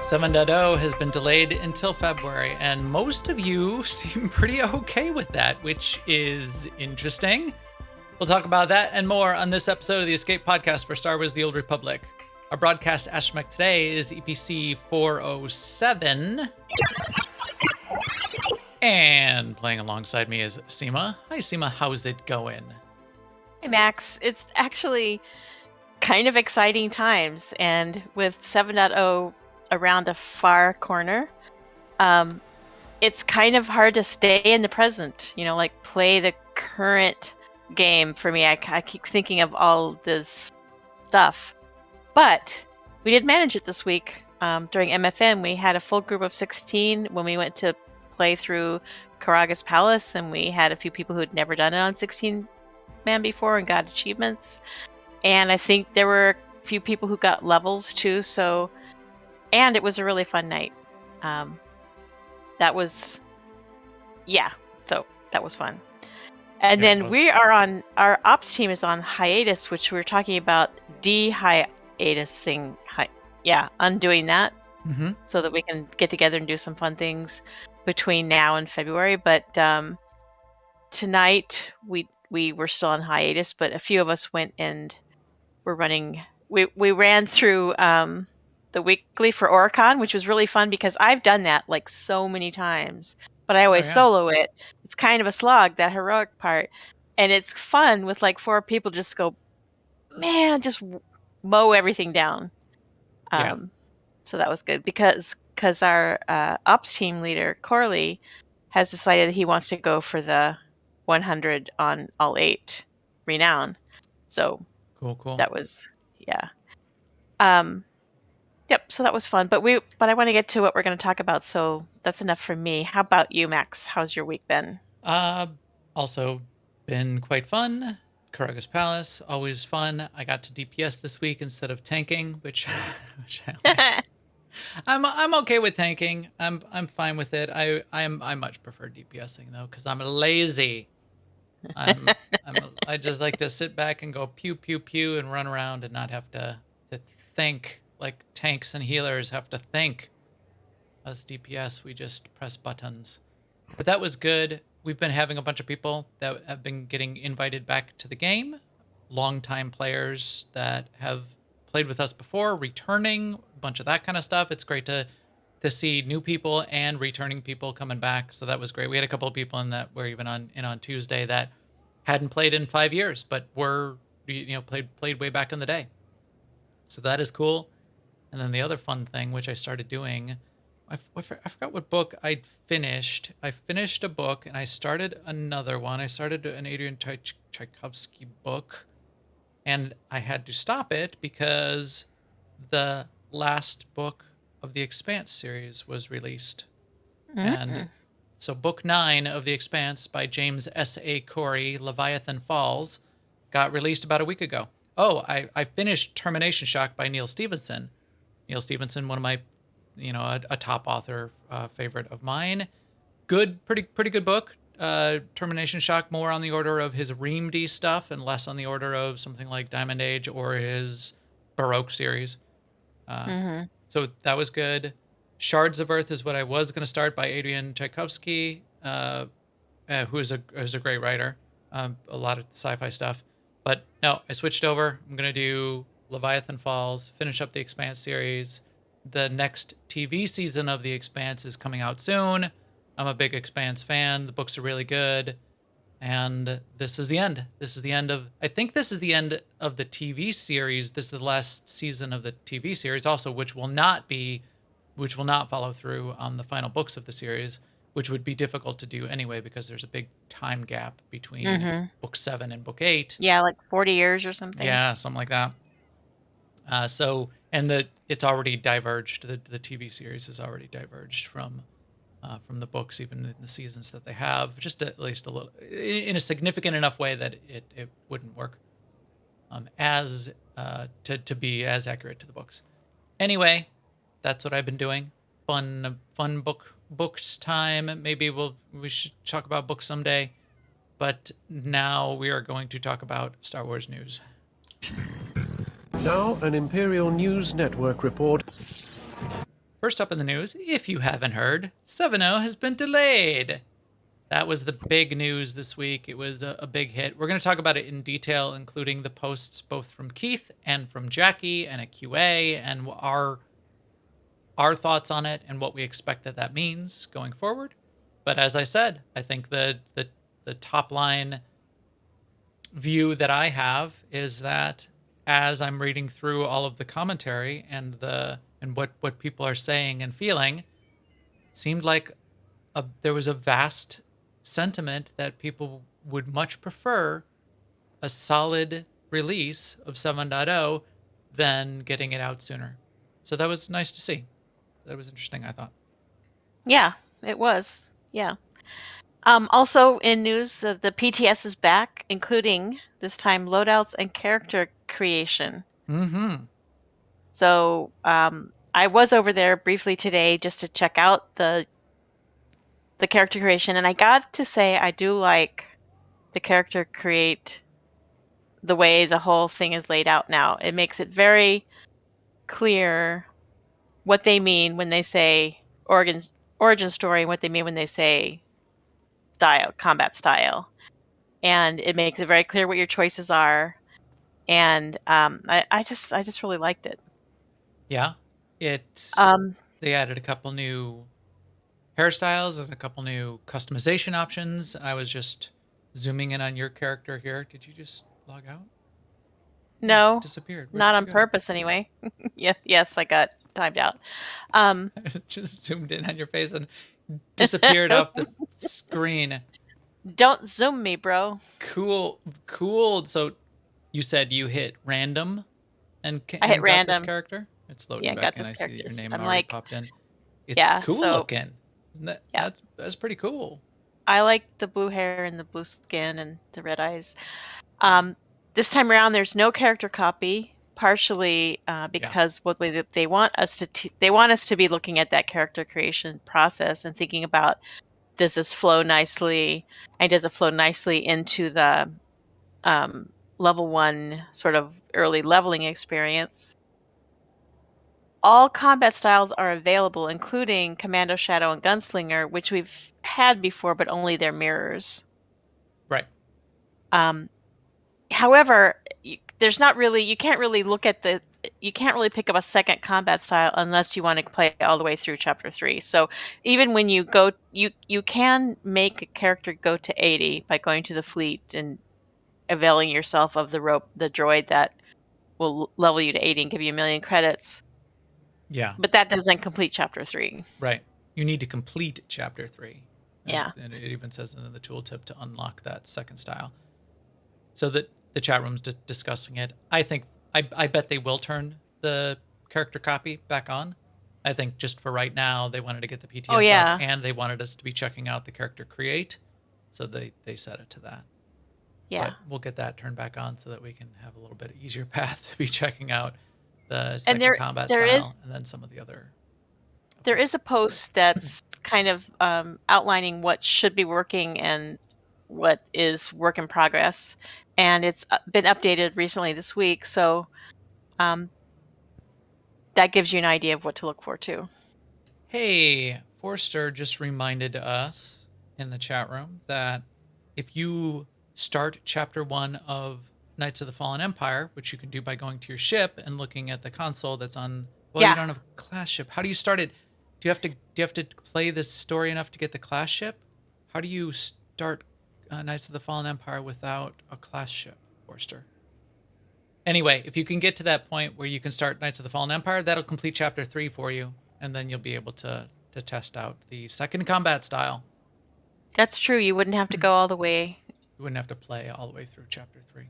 7.0 has been delayed until February, and most of you seem pretty okay with that, which is interesting. We'll talk about that and more on this episode of the Escape Podcast for Star Wars The Old Republic. Our broadcast astromech today is EPC 407. And playing alongside me is Seema. Hi, Seema. How's it going? Hey, Max. It's actually kind of exciting times, and with 7.0 around a far corner, it's kind of hard to stay in the present, like play the current game for me. I keep thinking of all this stuff. But we did manage it this week. During MFN, we had a full group of 16 when we went to play through Karaga's Palace, and we had a few people who had never done it on 16-man before and got achievements. And I think there were a few people who got levels too, and it was a really fun night. That was fun. And then we are on, our ops team is on hiatus, which we were talking about undoing that, so that we can get together and do some fun things between now and February. But tonight we were still on hiatus, but a few of us went and were running. We ran through the weekly for Oricon, which was really fun because I've done that like so many times, but I always solo it. It's kind of a slog, that heroic part, and it's fun with like 4 people just go, man, just mow everything down. So that was good because our ops team leader, Corley, has decided that he wants to go for the 100 on all 8 renown. So cool. That was, so that was fun. But I want to get to what we're going to talk about. So that's enough for me. How about you, Max? How's your week been? Also been quite fun. Karaga's Palace, always fun. I got to DPS this week instead of tanking, which I I'm okay with tanking. I'm fine with it. I much prefer DPSing though, because I'm lazy. I just like to sit back and go pew pew pew and run around and not have to think like tanks and healers have to think. Us DPS, we just press buttons. But that was good. We've been having a bunch of people that have been getting invited back to the game. Longtime players that have played with us before, returning, a bunch of that kind of stuff. It's great to see new people and returning people coming back. So that was great. We had a couple of people in that were even on Tuesday that hadn't played in 5 years, but were played way back in the day. So that is cool. And then the other fun thing, which I started doing, I forgot what book I'd finished. I finished a book and I started another one. I started an Adrian Tchaikovsky book, and I had to stop it because the last book of the Expanse series was released. And so book 9 of the Expanse by James S.A. Corey, Leviathan Falls, got released about a week ago. Oh, I finished Termination Shock by Neil Stephenson. Neil Stephenson, one of my, a top author favorite of mine. Good, pretty good book. Termination Shock more on the order of his Ream-D stuff and less on the order of something like Diamond Age or his Baroque series. So that was good. Shards of Earth is what I was going to start by Adrian Tchaikovsky, who is a great writer. A lot of sci-fi stuff. But no, I switched over. I'm going to do Leviathan Falls, finish up the Expanse series. The next TV season of the Expanse is coming out soon. I'm a big Expanse fan. The books are really good. And this is the end. I think this is the end of the TV series. This is the last season of the TV series also, which will not follow through on the final books of the series, which would be difficult to do anyway because there's a big time gap between book 7 and book 8. Yeah, like 40 years or something. Yeah, something like that. It's already diverged. The TV series has already diverged from the books, even in the seasons that they have, just at least a little, in a significant enough way that it wouldn't work to be as accurate to the books. Anyway, that's what I've been doing. Fun books time. Maybe we should talk about books someday. But now we are going to talk about Star Wars news. Now, an Imperial News Network report. First up in the news, if you haven't heard, 7.0 has been delayed. That was the big news this week. It was a big hit. We're going to talk about it in detail, including the posts both from Keith and from Jackie and a QA and our thoughts on it and what we expect that means going forward. But as I said, I think the top line view that I have is that as I'm reading through all of the commentary and what people are saying and feeling, it seemed like there was a vast sentiment that people would much prefer a solid release of 7.0 than getting it out sooner. So that was nice to see. That was interesting, I thought. Yeah, it was. Yeah. Also in news, the PTS is back, including this time loadouts and character creation. Mm-hmm. So I was over there briefly today just to check out the character creation, and I got to say I do like the character create the way the whole thing is laid out now. It makes it very clear what they mean when they say origin story and what they mean when they say combat style. And it makes it very clear what your choices are. And I just really liked it. Yeah. They added a couple new hairstyles and a couple new customization options. I was just zooming in on your character here. Did you just log out? You No, just disappeared. Where not did you on go? purpose anyway. Yes, I got timed out. Just zoomed in on your face and disappeared off the screen. Don't zoom me, bro. Cool. So you said you hit random and I hit got this random. character? It's loading Yeah, back got in. this I see that your characters. name I'm already like, popped in. It's yeah, cool so looking. yeah. That's pretty cool. I like the blue hair and the blue skin and the red eyes. This time around, there's no character copy, partially because what they want us to be looking at that character creation process and thinking about, does this flow nicely, and does it flow nicely into the level 1 sort of early leveling experience. All combat styles are available, including Commando, Shadow, and Gunslinger, which we've had before, but only their mirrors. Right. However, there's not really, you can't really pick up a second combat style unless you want to play all the way through Chapter 3. So even when you go, you can make a character go to 80 by going to the fleet and availing yourself of the droid that will level you to 80 and give you 1,000,000 credits. Yeah. But that doesn't complete Chapter 3. Right. You need to complete Chapter 3. Yeah. And it even says in the tooltip to unlock that second style. So that the chat room's discussing it. I think, I bet they will turn the character copy back on. I think just for right now, they wanted to get the PTS up, and they wanted us to be checking out the character create. So they set it to that. Yeah. But we'll get that turned back on so that we can have a little bit easier path to be checking out the second combat style and then some of the other. There is a post that's kind of outlining what should be working and what is work in progress, and it's been updated recently this week, so that gives you an idea of what to look for too. Hey, Forster just reminded us in the chat room that if you start Chapter 1 of Knights of the Fallen Empire, which you can do by going to your ship and looking at the console that's on, you don't have a class ship. How do you start it? Do you have to play this story enough to get the class ship? How do you start Knights of the Fallen Empire without a class ship, Forster? Anyway, if you can get to that point where you can start Knights of the Fallen Empire, that'll complete Chapter 3 for you, and then you'll be able to test out the second combat style. That's true. You wouldn't have to go all the way. You wouldn't have to play all the way through Chapter 3.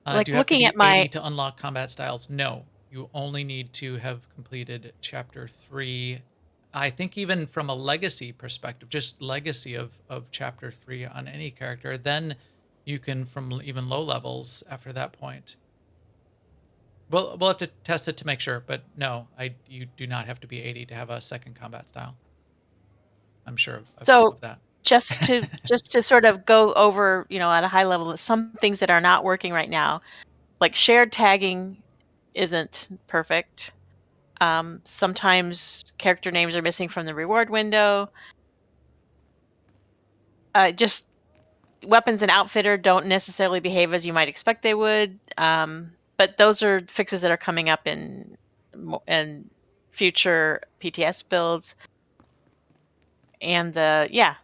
Like do you have looking to be at 80 to unlock combat styles? No. You only need to have completed Chapter 3. I think even from a legacy perspective, just legacy of Chapter 3 on any character, then you can, from even low levels after that point. We'll have to test it to make sure, but no, you do not have to be 80 to have a second combat style. I'm sure of that. just to sort of go over, at a high level, some things that are not working right now, like shared tagging isn't perfect. Sometimes character names are missing from the reward window. Just weapons and outfitter don't necessarily behave as you might expect they would. But those are fixes that are coming up in future PTS builds. And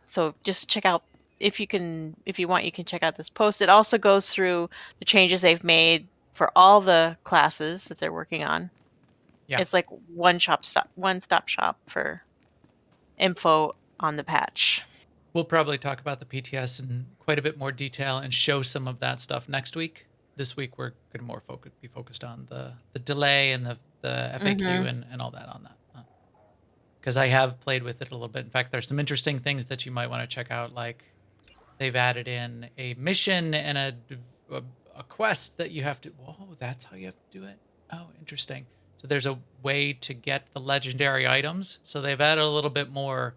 so just check out if you want, you can check out this post. It also goes through the changes they've made for all the classes that they're working on. Yeah. It's like one-stop shop for info on the patch. We'll probably talk about the PTS in quite a bit more detail and show some of that stuff next week. This week we're going to be focused on the delay and the FAQ and all that on that. Because I have played with it a little bit. In fact, there's some interesting things that you might want to check out, like they've added in a mission and a quest that you have to. Whoa, that's how you have to do it. Oh, interesting. So there's a way to get the legendary items. So they've added a little bit more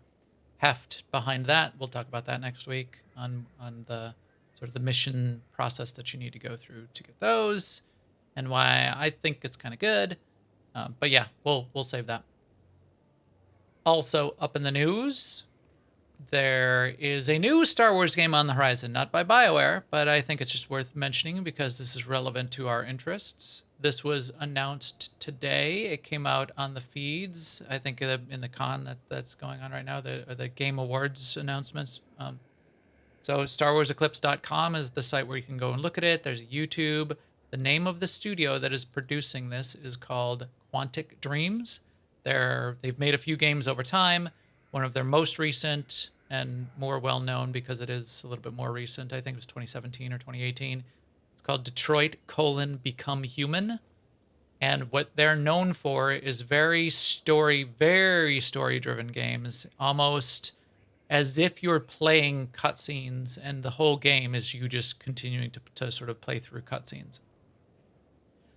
heft behind that. We'll talk about that next week on the sort of the mission process that you need to go through to get those, and why I think it's kind of good. But yeah, we'll save that. Also up in the news, there is a new Star Wars game on the horizon, not by BioWare, but I think it's just worth mentioning because this is relevant to our interests. This was announced today. It came out on the feeds, I think in the con that's going on right now, the Game Awards announcements. So StarWarsEclipse.com is the site where you can go and look at it. There's YouTube. The name of the studio that is producing this is called Quantic Dreams. They've made a few games over time. One of their most recent and more well-known, because it is a little bit more recent, I think it was 2017 or 2018. It's called Detroit: Become Human. And what they're known for is very story-driven games, almost as if you're playing cutscenes and the whole game is you just continuing to sort of play through cutscenes.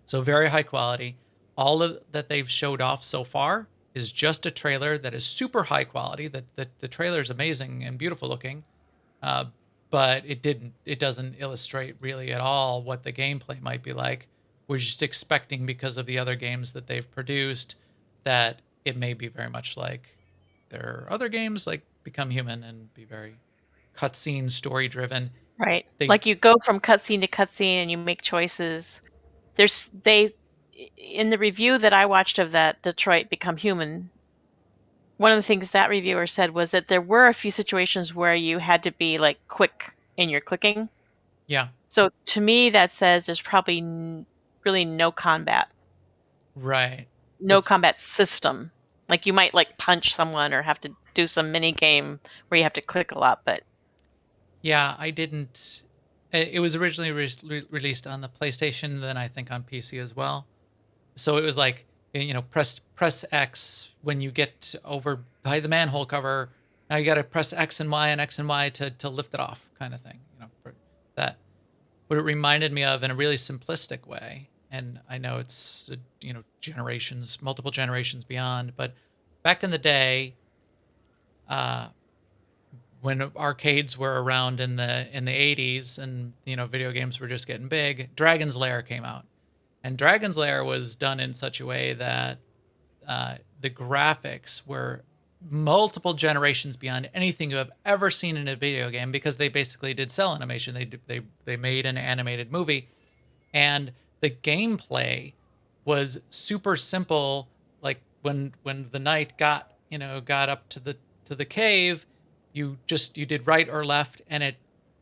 So very high quality. All of that they've showed off so far is just a trailer that is super high quality. The trailer is amazing and beautiful looking, but it doesn't illustrate really at all what the gameplay might be like. We're just expecting, because of the other games that they've produced, that it may be very much like their other games, like Become Human, and be very cutscene story driven. Right. Like you go from cutscene to cutscene and you make choices. In the review that I watched of that Detroit Become Human, one of the things that reviewer said was that there were a few situations where you had to be like quick in your clicking. Yeah. So to me, that says there's probably really no combat. Right. No combat system. Like you might like punch someone or have to do some mini game where you have to click a lot, but yeah, I didn't. It was originally released on the PlayStation, then I think on PC as well. So it was like, press X when you get over by the manhole cover. Now you got to press X and Y to lift it off, kind of thing. That. What it reminded me of in a really simplistic way, and I know it's multiple generations beyond, but back in the day, when arcades were around in the 80s and video games were just getting big, Dragon's Lair came out. And Dragon's Lair was done in such a way that the graphics were multiple generations beyond anything you have ever seen in a video game, because they basically did cell animation. They made an animated movie, and the gameplay was super simple. Like when the knight got up to the cave, you did right or left, and it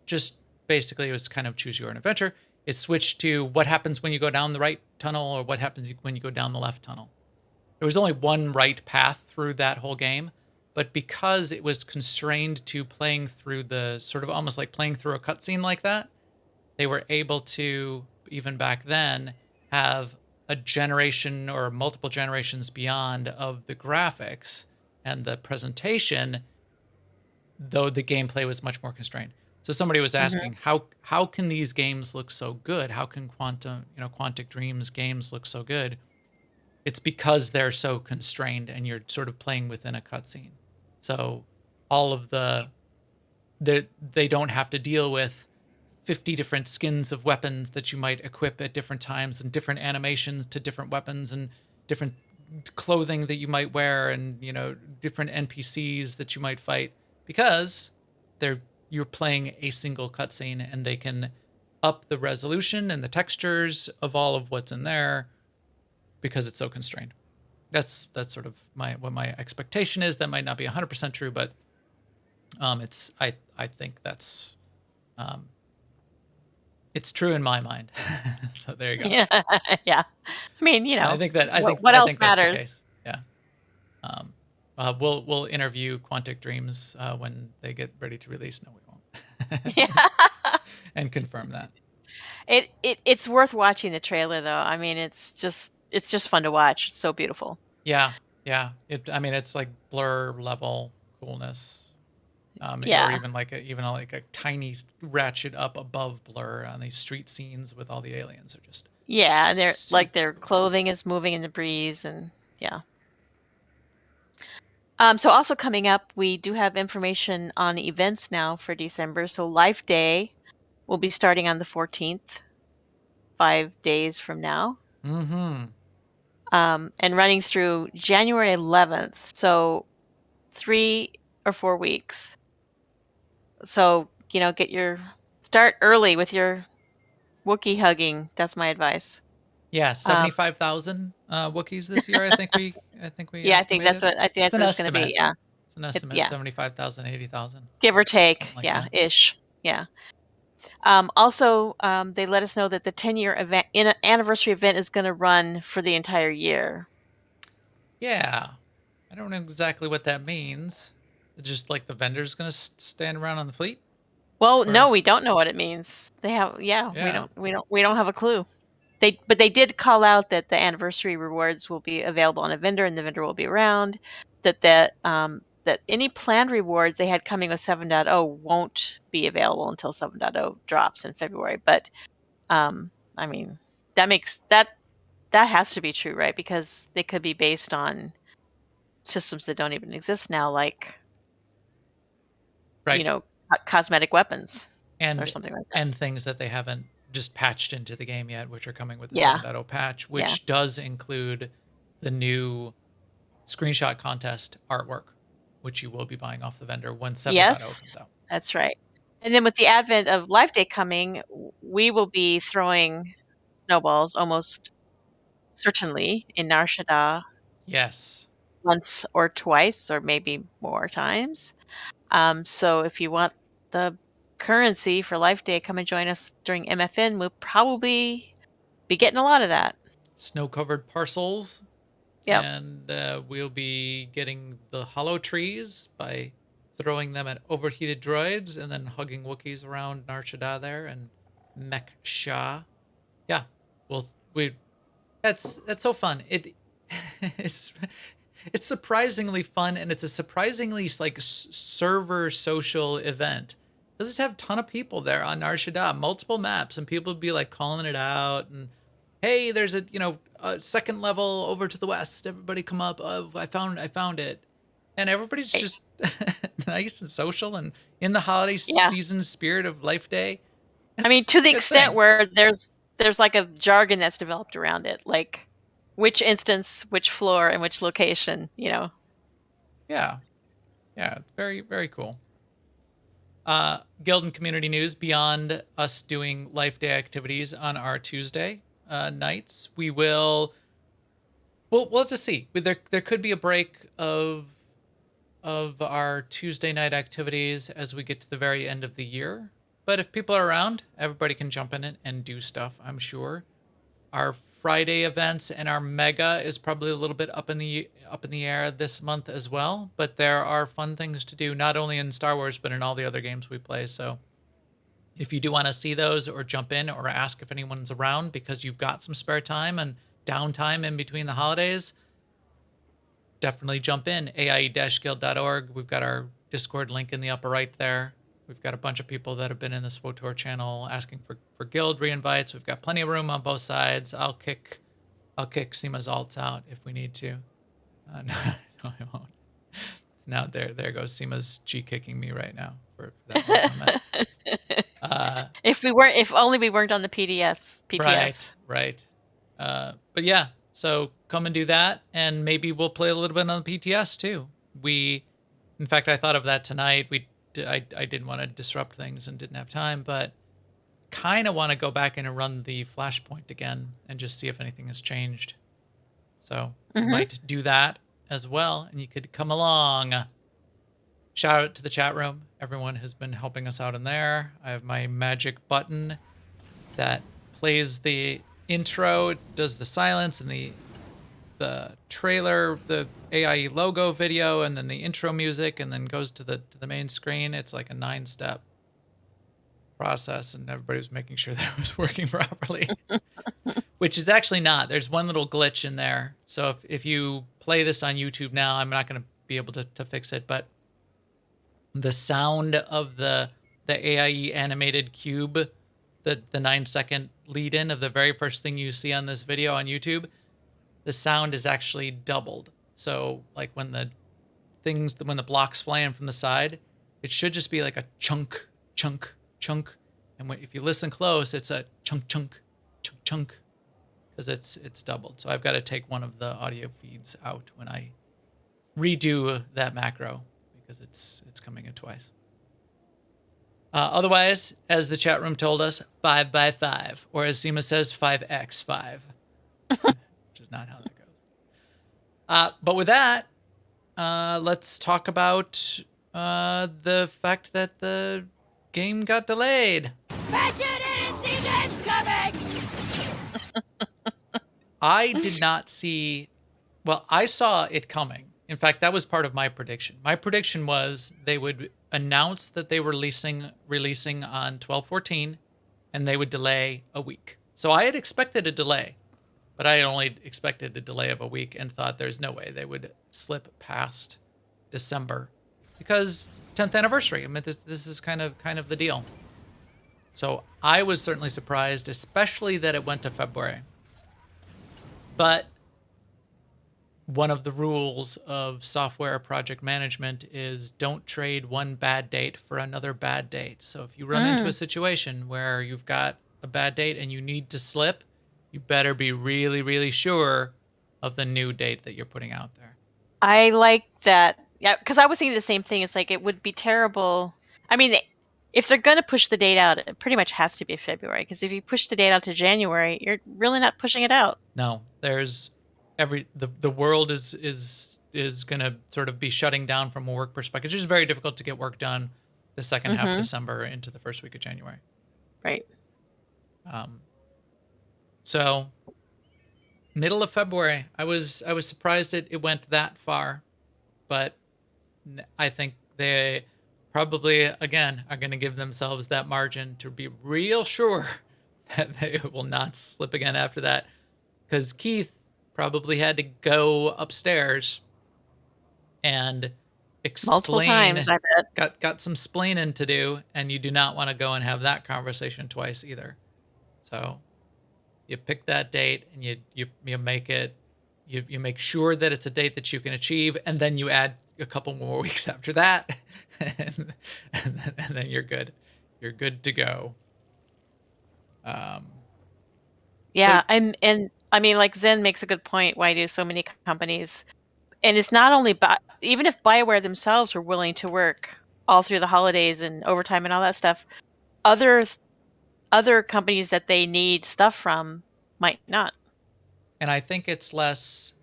just basically was kind of choose your own adventure. It switched to what happens when you go down the right tunnel or what happens when you go down the left tunnel. There was only one right path through that whole game, but because it was constrained to playing through the sort of almost like playing through a cutscene like that, they were able to, even back then, have a generation or multiple generations beyond of the graphics and the presentation, though the gameplay was much more constrained. So somebody was asking, how can these games look so good? How can Quantic Dreams games look so good? It's because they're so constrained and you're sort of playing within a cutscene. So all of they don't have to deal with 50 different skins of weapons that you might equip at different times and different animations to different weapons and different clothing that you might wear, and different NPCs that you might fight, because you're playing a single cutscene, and they can up the resolution and the textures of all of what's in there because it's so constrained. That's sort of what my expectation is. That might not be 100% true, but it's I think that's it's true in my mind. So there you go. Yeah. Yeah. I mean, I think that what I else think that's the matters? case. Yeah. We'll interview Quantic Dreams when they get ready to release. No, we won't. Yeah. And confirm that. It's worth watching the trailer though. I mean, it's just fun to watch. It's so beautiful. Yeah, yeah. I mean, it's like Blur level coolness. Or Yeah. even like a tiny ratchet up above Blur on these street scenes with all the aliens are just Yeah, and their super cool. clothing is moving in the breeze, and yeah. So also coming up, we do have information on events now for December. So Life Day will be starting on the 14th, 5 days from now, Mm-hmm. and running through January 11th. So 3 or 4 weeks. So start early with your Wookiee hugging. That's my advice. Yeah, Um, 75,000 Wookiees this year. I think we yeah, I think estimated. that's It's an what it's going to be. estimate. Yeah, It's an it's estimate. yeah, 75,000, 80,000, give or take. something like Yeah, that. ish. Yeah. Also, they let us know that the 10-year event, anniversary event, is going to run for the entire year. Yeah, I don't know exactly what that means. It's just like the vendor's gonna stand around on the fleet, Well, or no, we don't know what it means. They have, yeah, yeah, we don't have a clue. But they did call out that the anniversary rewards will be available on a vendor, and the vendor will be around. That any planned rewards they had coming with 7.0 won't be available until 7.0 drops in February. But I mean, that makes that has to be true, right? Because they could be based on systems that don't even exist now, like right, cosmetic weapons or and something like that. and things that they haven't just patched into the game yet, which are coming with the Yeah, 7.0 patch, yeah, which does include the new screenshot contest artwork, which you will be buying off the vendor when 7.0 comes yes, out. that's right. And then with the advent of Life Day coming, we will be throwing snowballs almost certainly in Nar Shaddaa Yes. once or twice, or maybe more times. So if you want the currency for Life Day, come and join us during MFN. We'll probably be getting a lot of that. Snow-covered parcels, Yep. and we'll be getting the hollow trees by throwing them at overheated droids and then hugging Wookiees around Nar Shaddaa there and Mech Shah. Yeah, well, we that's so fun. It's it's surprisingly fun, and it's a surprisingly like server social event. Does just have a ton of people there on Nar Shaddaa, multiple maps, and people would be like calling it out, and hey, there's a second level over to the west. Everybody come up. Oh, I found it, and everybody's Right. just nice and social and in the holiday Yeah. season spirit of Life Day. I It's mean, to it's a the good extent thing. where there's like a jargon that's developed around it, like which instance, which floor, and which location. Yeah, yeah, very very cool. Guild and community news beyond us doing Life Day activities on our Tuesday nights. We'll have to see. There could be a break of our Tuesday night activities as we get to the very end of the year. But if people are around, everybody can jump in it and do stuff, I'm sure. Our Friday events and our mega is probably a little bit up in the air this month as well, but there are fun things to do not only in Star Wars but in all the other games we play. So if you do want to see those or jump in or ask if anyone's around because you've got some spare time and downtime in between the holidays, definitely jump in. AIE-guild.org. We've got our Discord link in the upper right there. We've got a bunch of people that have been in the SWTOR channel asking for guild reinvites. We've got plenty of room on both sides. I'll kick Seema's alts out if we need to. No, no, I won't. Now there goes Seema's G kicking me right now for that one comment. If only we weren't on the PTS. Right. But yeah, So come and do that, and maybe we'll play a little bit on the PTS too. In fact, I thought of that tonight. I didn't want to disrupt things and didn't have time, but kind of want to go back in and run the Flashpoint again and just see if anything has changed. So we might do that as well, and you could come along. Shout out to the chat room. Everyone has been helping us out in there. I have my magic button that plays the intro, does the silence and the trailer, the AIE logo video, and then the intro music, and then goes to the main screen. It's like a 9-step process, and everybody was making sure that it was working properly. Which is actually not. There's one little glitch in there. So if you play this on YouTube now, I'm not going to be able to fix it, but the sound of the AIE animated cube, the 9-second lead-in of the very first thing you see on this video on YouTube, the sound is actually doubled. So like when the blocks fly in from the side, it should just be like a chunk, chunk, chunk. And if you listen close, it's a chunk, chunk, chunk, chunk, because it's doubled. So I've got to take one of the audio feeds out when I redo that macro, because it's coming in twice. Otherwise, as the chat room told us, 5x5, or as Seema says, 5x5, which is not how that goes. But with that, let's talk about the fact that the game got delayed. Bet you didn't see this coming! I did not see... Well, I saw it coming. In fact, that was part of my prediction. My prediction was they would announce that they were releasing on 12/14, and they would delay a week. So I had expected a delay, but I had only expected a delay of a week and thought there's no way they would slip past December, because 10th anniversary. I mean, this is kind of the deal. So I was certainly surprised, especially that it went to February. But one of the rules of software project management is don't trade one bad date for another bad date. So if you run into a situation where you've got a bad date and you need to slip, you better be really, really sure of the new date that you're putting out there. I like that. Yeah, because I was thinking the same thing. It's like it would be terrible. I mean, if they're going to push the date out, it pretty much has to be February. Because if you push the date out to January, you're really not pushing it out. No, there's the world is going to sort of be shutting down from a work perspective. It's just very difficult to get work done the second half of December into the first week of January. Right. So middle of February, I was surprised it went that far, but I think they probably again are going to give themselves that margin to be real sure that they will not slip again after that, because Keith probably had to go upstairs and explain multiple times. I bet. Got some splaining to do, and you do not want to go and have that conversation twice either. So you pick that date and you make it, you make sure that it's a date that you can achieve, and then you add a couple more weeks after that, and then you're good. You're good to go. Yeah, So, and I mean, like Zen makes a good point. Why do so many companies? And it's not only, even if BioWare themselves were willing to work all through the holidays and overtime and all that stuff, other companies that they need stuff from might not. and I think it's less.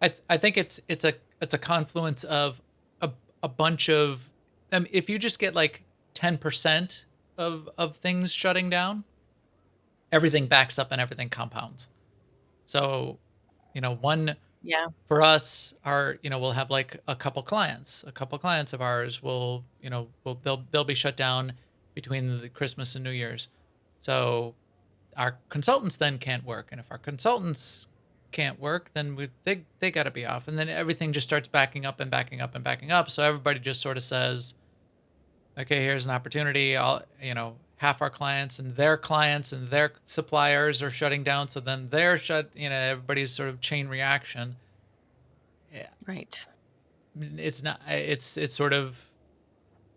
I think it's a confluence of a bunch of. If you just get like 10% of things shutting down, everything backs up and everything compounds. So, for us, we'll have like a couple clients of ours they'll be shut down between the Christmas and New Year's. So our consultants then can't work. And if our consultants can't work, then they got to be off. And then everything just starts backing up and backing up and backing up. So everybody just sort of says, okay, here's an opportunity. Half our clients and their suppliers are shutting down. So then they're shut, everybody's sort of chain reaction. Yeah. Right. It's not, it's sort of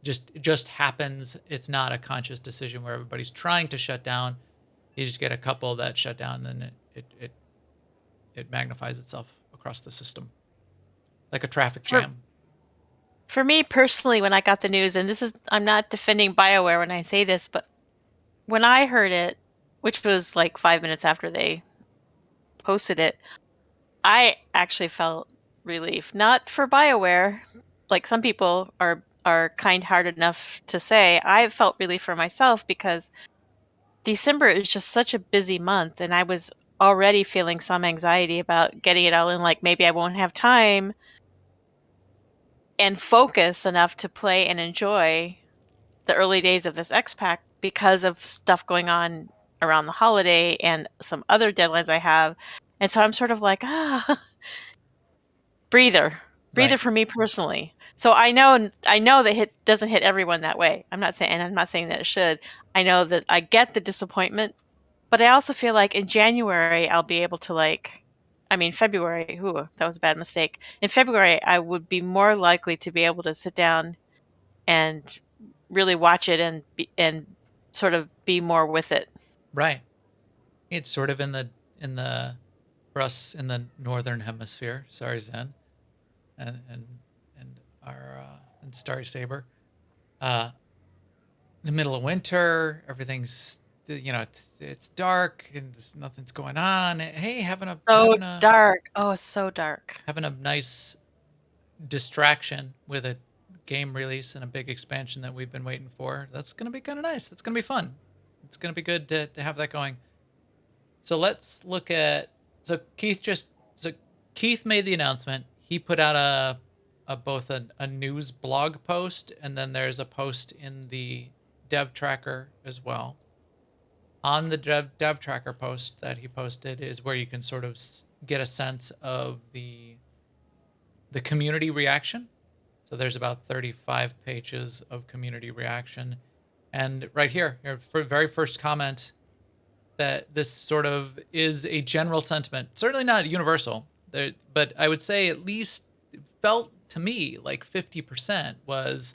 it just happens. It's not a conscious decision where everybody's trying to shut down. You just get a couple that shut down, then it magnifies itself across the system like a traffic For- jam. For me personally, when I got the news, and I'm not defending BioWare when I say this, but when I heard it, which was like 5 minutes after they posted it, I actually felt relief. Not for BioWare, like some people are kind-hearted enough to say. I felt relief for myself because December is just such a busy month, and I was already feeling some anxiety about getting it all in. Like maybe I won't have time and focus enough to play and enjoy the early days of this X Pack because of stuff going on around the holiday and some other deadlines I have. And so I'm sort of like, breather Right. for me personally. So I know that it doesn't hit everyone that way. I'm not saying that it should. I know that I get the disappointment, but I also feel like in January I'll be able to February, that was a bad mistake. In February I would be more likely to be able to sit down and really watch it and sort of be more with it. Right. It's sort of in the for us in the northern hemisphere. Sorry, Zen, and our and Starry Saber. The middle of winter, everything's it's dark and nothing's going on. Hey, So dark. Oh, it's so dark. having a nice distraction with a game release and a big expansion that we've been waiting for. That's gonna be kind of nice. That's gonna be fun. It's gonna be good to have that going. So let's look at Keith made the announcement. He put out both a news blog post, and then there's a post in the dev tracker as well. On the dev tracker post that he posted is where you can sort of get a sense of the community reaction. So there's about 35 pages of community reaction. And right here, your very first comment, that this sort of is a general sentiment, certainly not universal, but I would say at least it felt to me like 50% was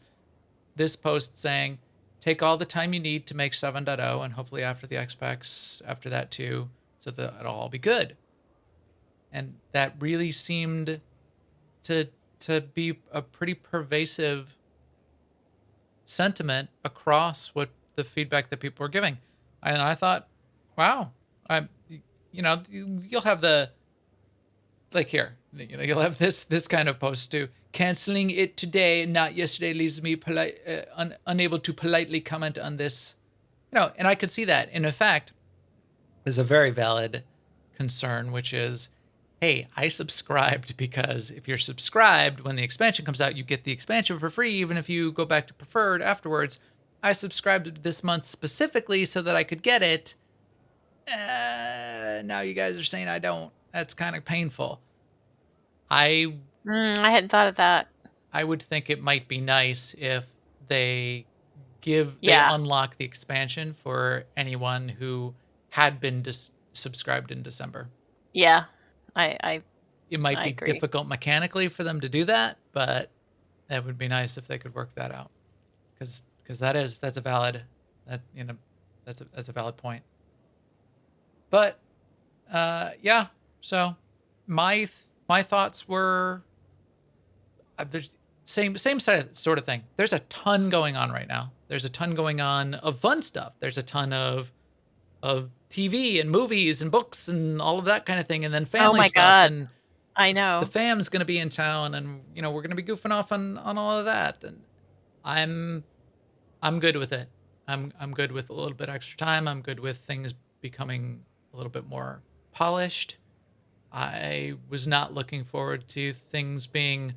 this post saying, take all the time you need to make 7.0, and hopefully after the X-Packs, after that too, so that it'll all be good. And that really seemed to be a pretty pervasive sentiment across what the feedback that people were giving. And I thought, wow, you'll have the, like here, you'll have this kind of post too. Canceling it today, not yesterday, leaves me unable to politely comment on this. And I could see that. And in fact, there's a very valid concern, which is, hey, I subscribed because if you're subscribed, when the expansion comes out, you get the expansion for free, even if you go back to preferred afterwards. I subscribed this month specifically so that I could get it. Now you guys are saying I don't. That's kind of painful. I hadn't thought of that. I would think it might be nice if they unlock the expansion for anyone who had been subscribed in December. Yeah, it might be agree. difficult mechanically for them to do that, but that would be nice if they could work that out, because that's a valid point. But yeah, so my thoughts were there's same sort of thing. There's a ton going on right now. There's a ton going on of fun stuff. There's a ton of TV and movies and books and all of that kind of thing, and then family stuff. God. And I know the fam's gonna be in town, and we're gonna be goofing off on all of that. And I'm good with it. I'm good with a little bit extra time. I'm good with things becoming a little bit more polished. I was not looking forward to things being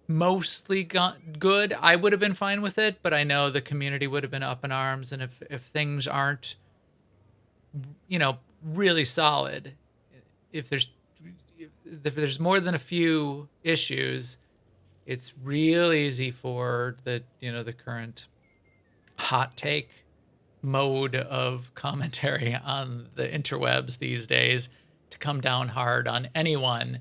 mostly good. I would have been fine with it, but I know the community would have been up in arms. And if things aren't, really solid, if there's more than a few issues, it's real easy for the current hot take mode of commentary on the interwebs these days to come down hard on anyone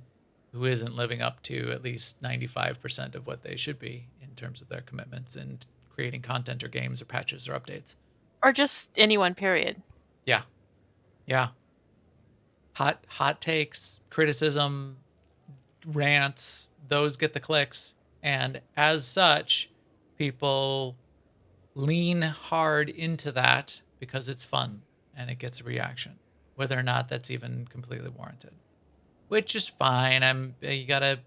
who isn't living up to at least 95% of what they should be in terms of their commitments and creating content or games or patches or updates. Or just anyone, period. Yeah. hot takes, criticism, rants, those get the clicks, and as such, people lean hard into that because it's fun and it gets a reaction, whether or not that's even completely warranted, which is fine. You gotta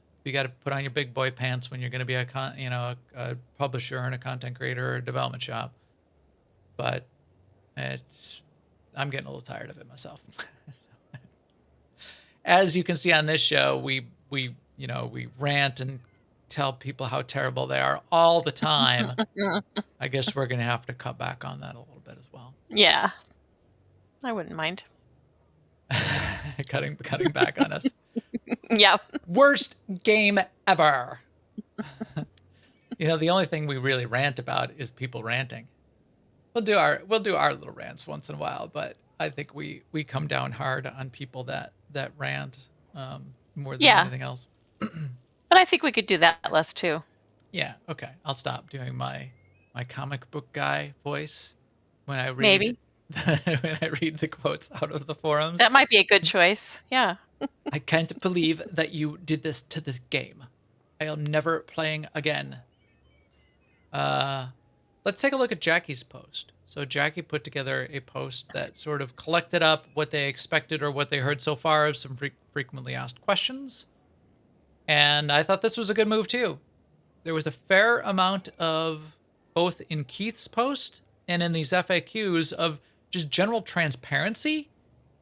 put on your big boy pants when you're gonna be a publisher and a content creator or a development shop, but I'm getting a little tired of it myself. As you can see on this show, we rant and tell people how terrible they are all the time. I guess we're going to have to cut back on that a little bit as well. Yeah. I wouldn't mind. cutting back on us. Yeah. Worst game ever. The only thing we really rant about is people ranting. We'll do our little rants once in a while, but I think we come down hard on people that rant more than anything else. But I think we could do that less too. Yeah, okay. I'll stop doing my comic book guy voice when I read Maybe. when I read the quotes out of the forums. That might be a good choice. Yeah. I can't believe that you did this to this game. I'll never playing again. Let's take a look at Jackie's post. So Jackie put together a post that sort of collected up what they expected or what they heard so far of some frequently asked questions. And I thought this was a good move too. There was a fair amount of, both in Keith's post and in these FAQs, of just general transparency.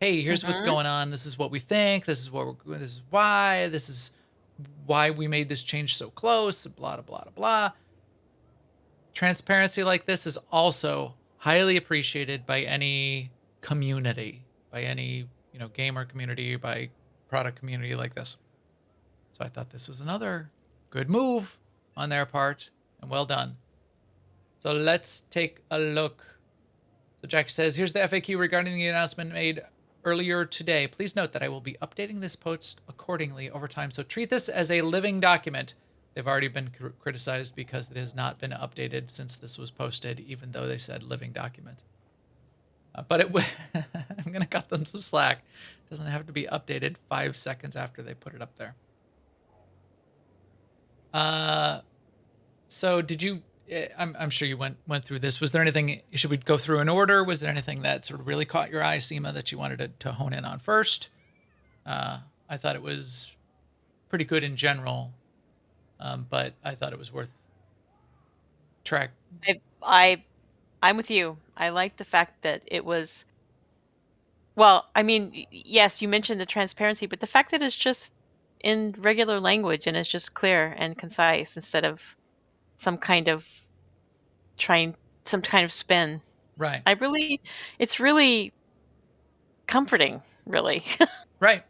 Hey, here's what's going on. This is what we think. This is why we made this change so close. Blah, blah, blah, blah. Transparency like this is also highly appreciated by any community, by any gamer community, by product community like this. So I thought this was another good move on their part, and well done. So let's take a look. So Jack says, here's the FAQ regarding the announcement made earlier today. Please note that I will be updating this post accordingly over time, so treat this as a living document. They've already been criticized because it has not been updated since this was posted, even though they said living document. But I'm going to cut them some slack. It doesn't have to be updated 5 seconds after they put it up there. So did you, I'm sure you went through this. Was there anything, should we go through in order? Was there anything that sort of really caught your eye, Seema, that you wanted to hone in on first? I thought it was pretty good in general, but I thought it was worth track. I'm with you. I like the fact that it was, well, I mean, yes, you mentioned the transparency, but the fact that it's just in regular language and it's just clear and concise instead of some kind of spin. Right. It's really comforting, really. Right.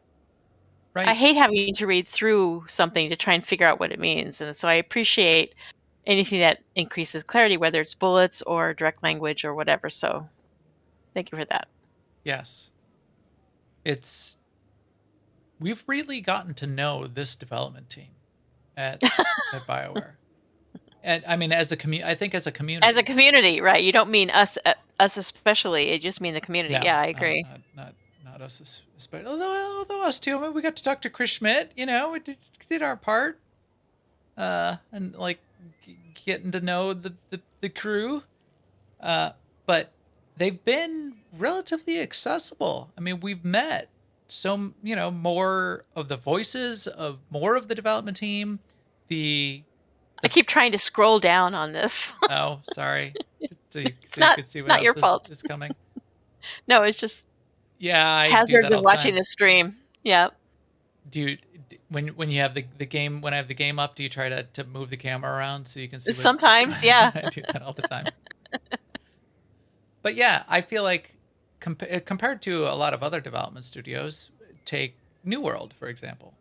I hate having to read through something to try and figure out what it means. And so I appreciate anything that increases clarity, whether it's bullets or direct language or whatever. So thank you for that. Yes. We've really gotten to know this development team at BioWare. And I mean, I think as a community. As a community, right. You don't mean us especially. You just mean the community. No, yeah, I agree. Not us especially. Although us too. I mean, we got to talk to Chris Schmidt, we did our part. And like getting to know the crew. But they've been relatively accessible. I mean, we've met more of the voices of more of the development team. I keep trying to scroll down on this. Oh, sorry. So you not, can see what not else your fault. is coming. No, it's just hazards of watching the stream. Yeah. When you have the game, when I have the game up, do you try to move the camera around so you can see? Sometimes, yeah. I do that all the time. But yeah, I feel like compared to a lot of other development studios, take New World, for example.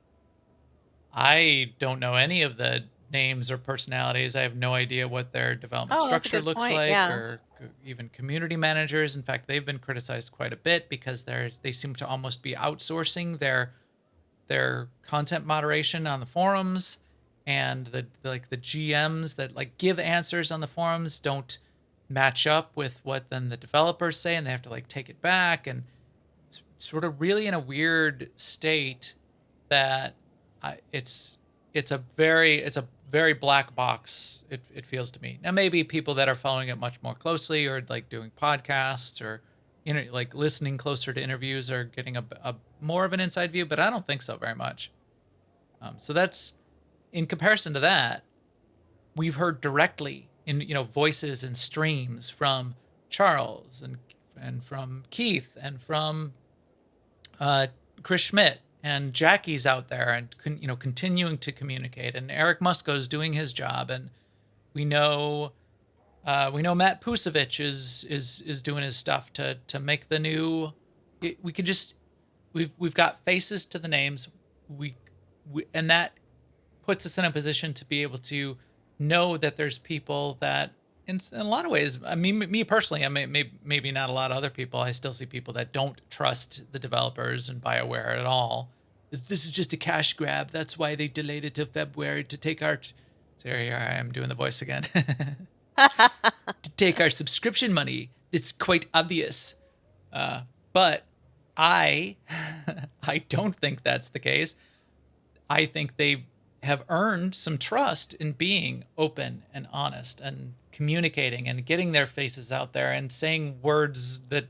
I don't know any of the names or personalities. I have no idea what their development structure looks like, or even community managers. In fact, they've been criticized quite a bit because they seem to almost be outsourcing their content moderation on the forums, and the GMs that give answers on the forums don't match up with what then the developers say, and they have to take it back, and it's sort of really in a weird state that it's a very black box. It feels to me. Now maybe people that are following it much more closely, or like doing podcasts, or like listening closer to interviews, are getting a more of an inside view. But I don't think so very much. So that's, in comparison to that, we've heard directly in voices and streams from Charles and from Keith and from Chris Schmidt, and Jackie's out there and continuing to communicate, and Eric Musko's doing his job, and we know Matt Pusevich is doing his stuff to make the new. We've got faces to the names. And that puts us in a position to be able to know that there's people that, in a lot of ways, I mean, me personally, maybe not a lot of other people, I still see people that don't trust the developers and BioWare at all. This is just a cash grab. That's why they delayed it till February to take our. Here I am doing the voice again. To take our subscription money. It's quite obvious. But I don't think that's the case. I think they have earned some trust in being open and honest and communicating and getting their faces out there and saying words that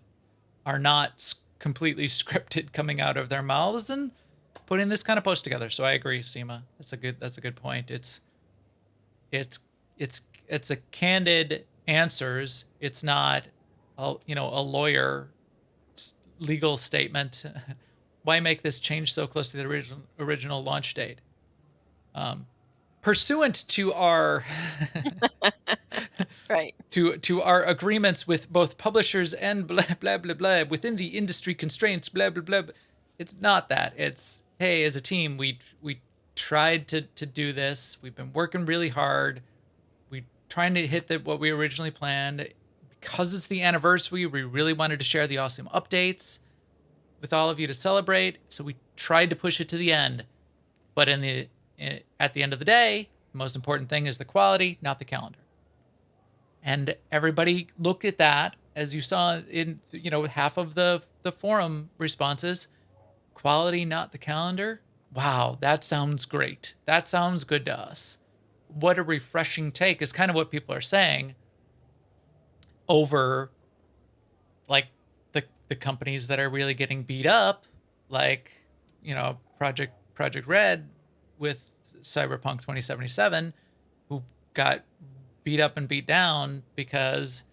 are not completely scripted coming out of their mouths, and putting this kind of post together. So I agree, Seema. That's a good point. It's a candid answers. It's not a lawyer legal statement. Why make this change so close to the original launch date? Pursuant to our right to our agreements with both publishers and blah blah blah blah within the industry constraints, blah blah blah. It's not that. It's, hey, as a team, we tried to do this. We've been working really hard. We trying to hit what we originally planned. Because it's the anniversary, we really wanted to share the awesome updates with all of you to celebrate. So we tried to push it to the end. But at the end of the day, the most important thing is the quality, not the calendar. And everybody looked at that, as you saw in half of the forum responses. Quality, not the calendar. Wow, that sounds great. That sounds good to us. What a refreshing take is kind of what people are saying over, like, the companies that are really getting beat up, like Project Red with Cyberpunk 2077, who got beat up and beat down because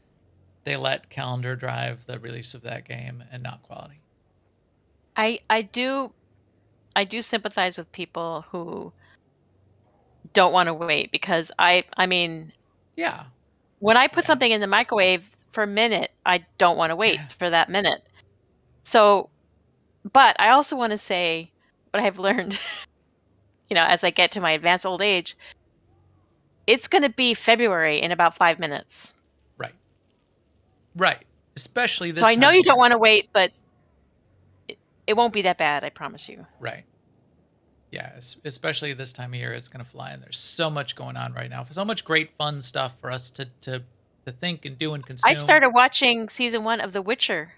they let calendar drive the release of that game and not quality. I do sympathize with people who don't want to wait, because I mean, yeah, when I put something in the microwave for a minute, I don't want to wait for that minute. So, but I also want to say what I've learned, as I get to my advanced old age, it's going to be February in about 5 minutes. Right. Especially this So I know time you of don't year. want to wait, but it won't be that bad, I promise you. Right. Yeah, especially this time of year, it's going to fly, and there's so much going on right now. So much great, fun stuff for us to think and do and consume. I started watching season 1 of The Witcher.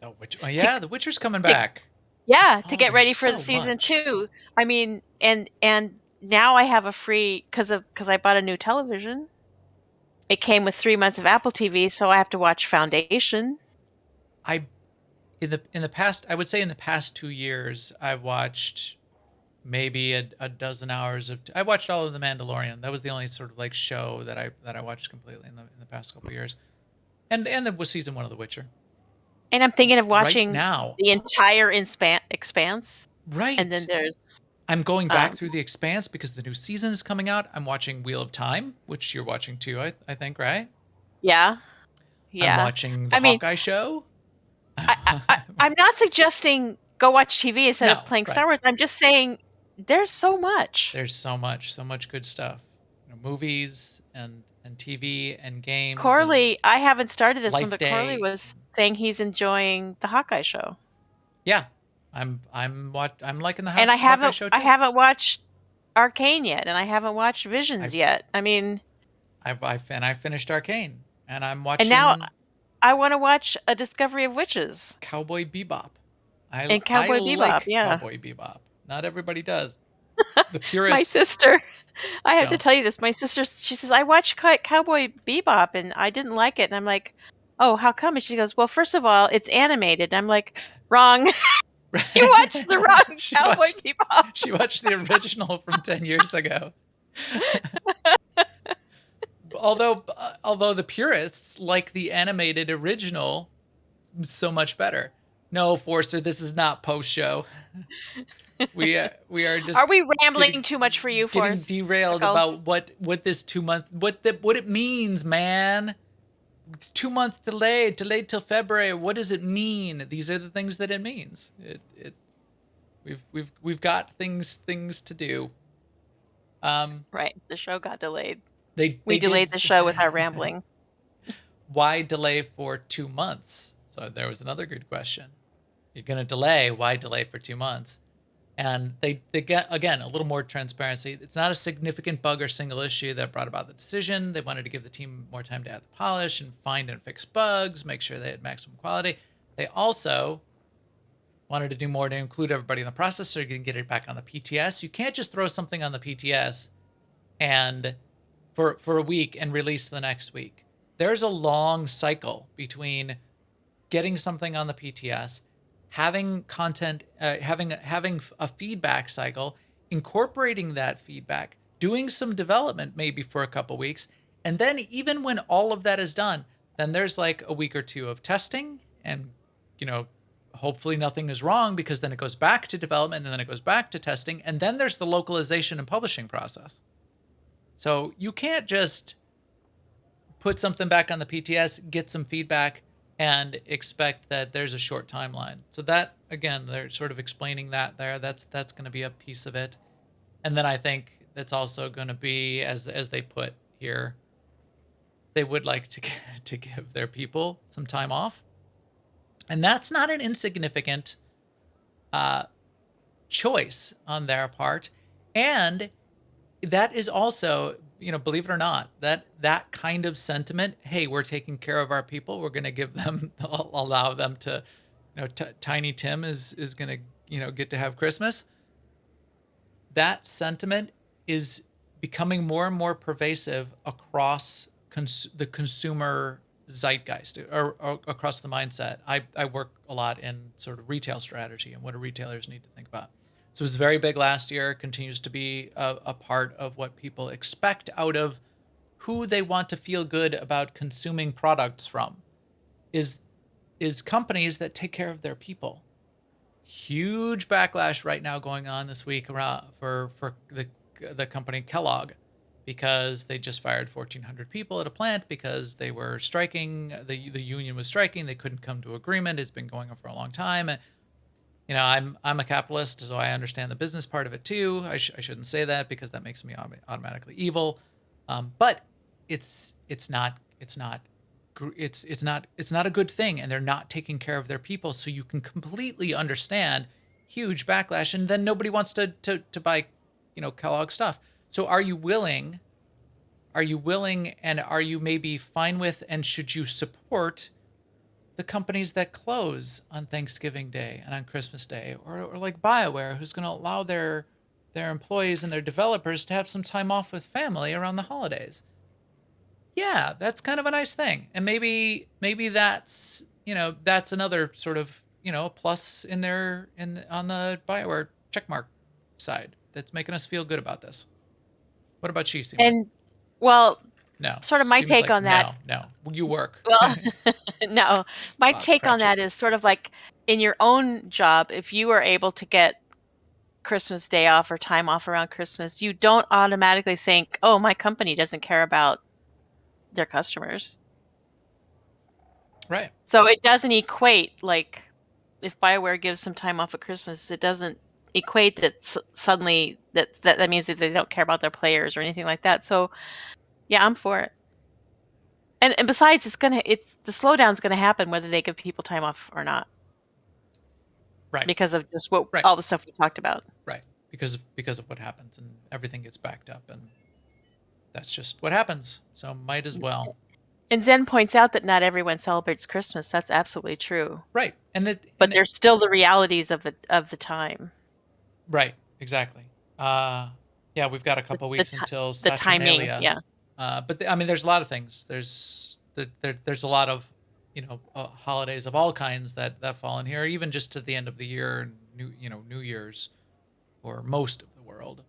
The Witcher's coming back. Yeah, to get ready for so season much. 2. I mean, and now I have a free, because I bought a new television. It came with 3 months of Apple TV, so I have to watch Foundation. In the past, I would say in the past 2 years, I've watched maybe a dozen hours of. I watched all of The Mandalorian. That was the only sort of like show that I watched completely in the past couple of years, and that was season 1 of The Witcher. And I'm thinking of watching right now the entire Expanse. Right. And then there's. I'm going back through The Expanse because the new season is coming out. I'm watching Wheel of Time, which you're watching too, I think, right? Yeah. I'm watching the Hawkeye show. I'm not suggesting go watch TV instead of playing Star Wars. I'm just saying there's so much. There's so much good stuff. Movies and TV and games. Corley, I haven't started this one, but Day. Corley was saying he's enjoying the Hawkeye show. Yeah, I'm liking the and Hawkeye show too. I haven't watched Arcane yet, and I haven't watched Visions yet. I mean, I finished Arcane, and I'm watching. And now I want to watch A Discovery of Witches. Cowboy Bebop. And Cowboy I Bebop, like yeah. Cowboy Bebop. Not everybody does. The My purists sister, I have to don't. tell you this. My sister, she says, I watched Cowboy Bebop and I didn't like it. And I'm like, oh, how come? And she goes, well, first of all, it's animated. And I'm like, wrong. You watched the wrong she Cowboy watched Bebop. she watched the original from 10 years ago. Although the purists like the animated original so much better. No, Forster, this is not post show. We are just Are we rambling getting too much for you, getting Forrest? derailed Pickle? about what this 2 month what it means, man. 2 months delayed till February. What does it mean? These are the things that it means. We've got things to do. Right. The show got delayed. We We delayed the show with our rambling. Why delay for 2 months? So there was another good question. You're going to delay. Why delay for 2 months? And they get, again, a little more transparency. It's not a significant bug or single issue that brought about the decision. They wanted to give the team more time to add the polish and find and fix bugs, make sure they had maximum quality. They also wanted to do more to include everybody in the process so you can get it back on the PTS. You can't just throw something on the PTS and for a week and release the next week. There's a long cycle between getting something on the PTS, having content, having a feedback cycle, incorporating that feedback, doing some development maybe for a couple weeks, and then even when all of that is done, then there's like a week or two of testing, and hopefully nothing is wrong, because then it goes back to development and then it goes back to testing, and then there's the localization and publishing process. So you can't just put something back on the PTS, get some feedback, and expect that there's a short timeline. So that, again, they're sort of explaining that there. That's going to be a piece of it. And then I think that's also going to be, as they put here, they would like to give their people some time off. And that's not an insignificant choice on their part. And that is also, believe it or not, that kind of sentiment, hey, we're taking care of our people, we're going to give them, allow them to, Tiny Tim is going to, get to have Christmas. That sentiment is becoming more and more pervasive across the consumer zeitgeist, or across the mindset. I work a lot in sort of retail strategy and what do retailers need to think about. So it was very big last year, continues to be a part of what people expect out of who they want to feel good about consuming products from, is companies that take care of their people. Huge backlash right now going on this week around for the company Kellogg, because they just fired 1,400 people at a plant because they were striking. The union was striking. They couldn't come to agreement. It's been going on for a long time. I'm a capitalist, so I understand the business part of it too. I shouldn't say that because that makes me automatically evil. But it's not a good thing, and they're not taking care of their people. So you can completely understand huge backlash, and then nobody wants to buy, Kellogg stuff. So are you willing, and are you maybe fine with, and should you support the companies that close on Thanksgiving Day and on Christmas Day, or like BioWare, who's going to allow their employees and their developers to have some time off with family around the holidays? Yeah, that's kind of a nice thing. And maybe that's, that's another sort of, plus on the BioWare checkmark side that's making us feel good about this. What about you, Seema? And, well, no. sort of my Seema's take like, on that. No, you work. Well, no, my Bob take on Cratchit. that is sort of like in your own job, if you are able to get Christmas Day off or time off around Christmas, you don't automatically think, oh, my company doesn't care about their customers. Right. So it doesn't equate, like, if BioWare gives some time off at Christmas, it doesn't equate that suddenly that means that they don't care about their players or anything like that. So yeah, I'm for it. And besides, the slowdown's gonna happen whether they give people time off or not. Right. Because of just Right. all the stuff we talked about. Right. Because of what happens, and everything gets backed up, and that's just what happens. So might as well. And Zen points out that not everyone celebrates Christmas. That's absolutely true. Right. But there's still the realities of the time. Right, exactly. Yeah, we've got a couple weeks until The timing, Saturnalia. yeah. But I mean, there's a lot of things. There's a lot of holidays of all kinds that fall in here, even just to the end of the year, New Year's, or most of the world.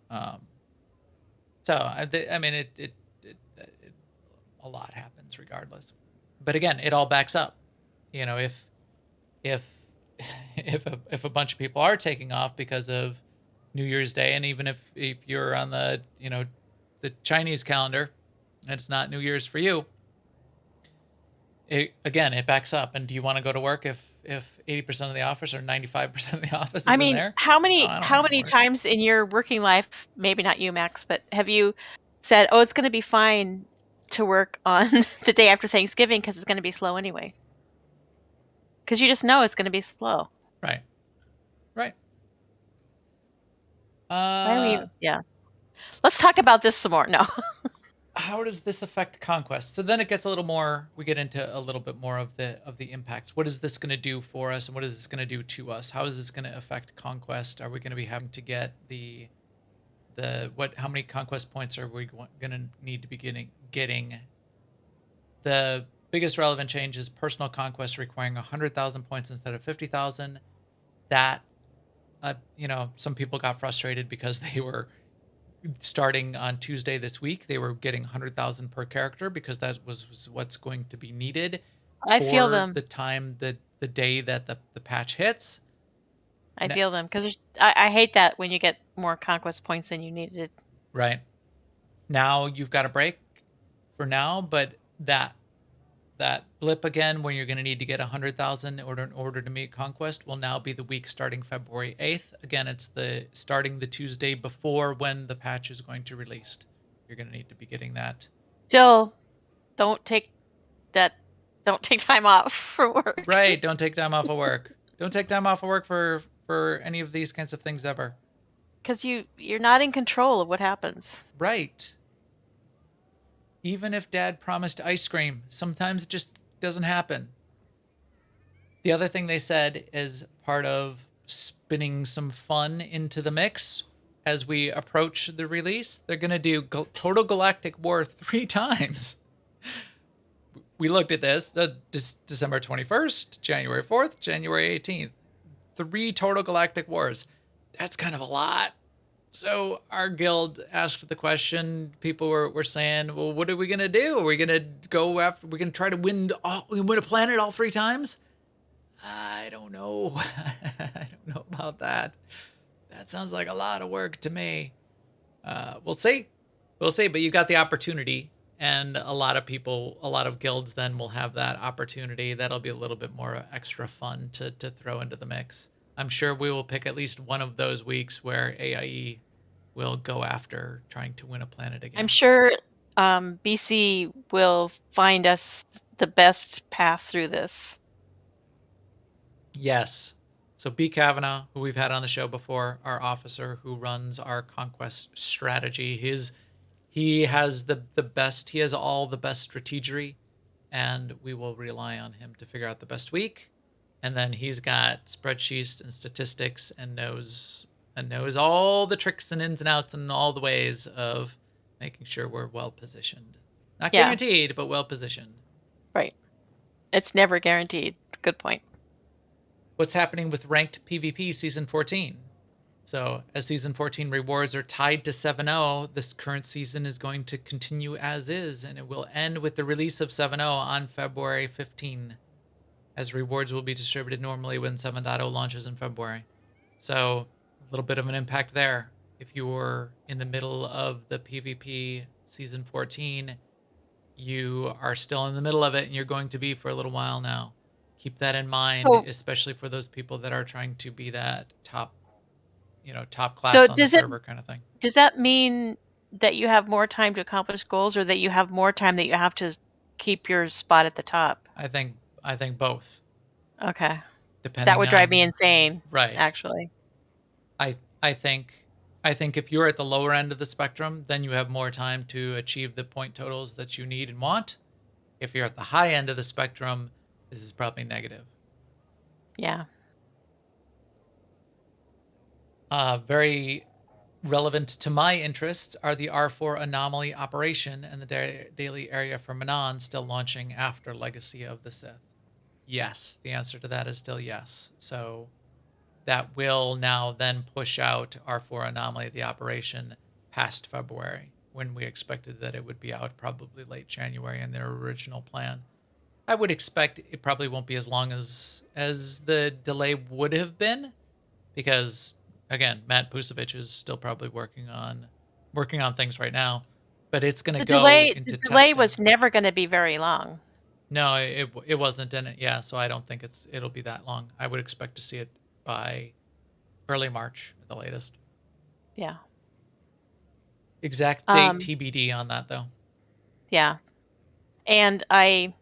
So I mean, it a lot happens regardless. But again, it all backs up. If if a bunch of people are taking off because of New Year's Day, and even if you're on the the Chinese calendar, and it's not New Year's for you, it backs up. And do you want to go to work if 80% of the office or 95% of the office is I in mean, there? how No, many I don't how wanna many work. times in your working life, maybe not you, Max, but have you said, "Oh, it's going to be fine to work on the day after Thanksgiving because it's going to be slow anyway"? Because you just know it's going to be slow. Right. Right. Why are we? Yeah. Let's talk about this some more. No. How does this affect conquest? So then it gets a little more. We get into a little bit more of the impact. What is this going to do for us, and what is this going to do to us? How is this going to affect conquest? Are we going to be having to get the what? How many conquest points are we going to need to be getting? The biggest relevant change is personal conquest requiring 100,000 points instead of 50,000. That some people got frustrated because they were starting on Tuesday this week. They were getting 100,000 per character because that was what's going to be needed I feel for them. the time the day that the patch hits. I feel them because I hate that when you get more conquest points than you needed. Right. Now you've got a break for now, but that blip again when you're going to need to get 100,000 in order to meet conquest will now be the week starting February 8th. Again, it's starting the Tuesday before when the patch is going to released. You're going to need to be getting that. Still, don't take time off from work. Right. Don't take time off of work. Don't take time off of work for any of these kinds of things ever. Because you're not in control of what happens. Right. Even if Dad promised ice cream, sometimes it just doesn't happen. The other thing they said is part of spinning some fun into the mix as we approach the release, they're going to do Total Galactic War 3 times. We looked at this December 21st, January 4th, January 18th. 3 Total Galactic Wars. That's kind of a lot. So our guild asked the question. People were saying, well, what are we going to do? Are we going to go after, we're going to try to win a planet all 3 times? I don't know. I don't know about that. That sounds like a lot of work to me. We'll see. We'll see. But you got the opportunity, and a lot of guilds then will have that opportunity. That'll be a little bit more extra fun to throw into the mix. I'm sure we will pick at least one of those weeks where AIE will go after trying to win a planet again. I'm sure BC will find us the best path through this. Yes. So B. Kavanaugh, who we've had on the show before, our officer who runs our conquest strategy, he has the best. He has all the best strategery, and we will rely on him to figure out the best week. And then he's got spreadsheets and statistics and knows all the tricks and ins and outs and all the ways of making sure we're well positioned. Not guaranteed, but well positioned. Right. It's never guaranteed. Good point. What's happening with ranked PvP season 14? So as season 14 rewards are tied to 7.0, this current season is going to continue as is, and it will end with the release of 7.0 on February 15, as rewards will be distributed normally when 7.0 launches in February. So a little bit of an impact there. If you were in the middle of the PvP season 14, you are still in the middle of it, and you're going to be for a little while now. Keep that in mind, especially for those people that are trying to be that top class on the server kind of thing. Does that mean that you have more time to accomplish goals, or that you have more time that you have to keep your spot at the top? I think both. Okay. Depending that would drive me insane. Right. Actually. I think if you're at the lower end of the spectrum, then you have more time to achieve the point totals that you need and want. If you're at the high end of the spectrum, this is probably negative. Yeah. Very relevant to my interests are the R4 anomaly operation and the daily area for Manon still launching after Legacy of the Sith. Yes, the answer to that is still yes. So that will now then push out R4 anomaly, the operation, past February, when we expected that it would be out probably late January in their original plan. I would expect it probably won't be as long as the delay would have been, because again, Matt Pusevich is still probably working on things right now, but it's going to go The into delay testing. was never going to be very long. No, it wasn't in it. Yeah, so I don't think it'll be that long. I would expect to see it by early March at the latest. Yeah. Exact date TBD on that though. Yeah. And I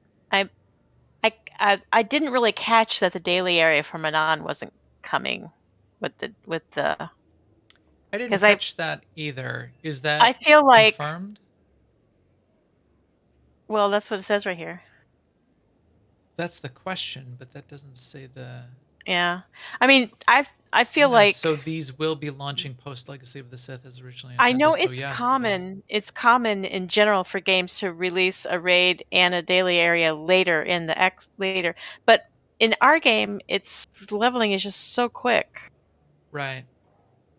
didn't really catch that the daily area for Manon wasn't coming with the I didn't 'cause catch that either. Is that I feel like, confirmed? well, that's what it says right here. That's the question, but that doesn't say the. Yeah. I mean, I feel No, like so these will be launching post Legacy of the Sith as originally I intended. know So it's yes, common. It's common in general for games to release a raid and a daily area later in the later. But in our game, it's leveling is just so quick. Right.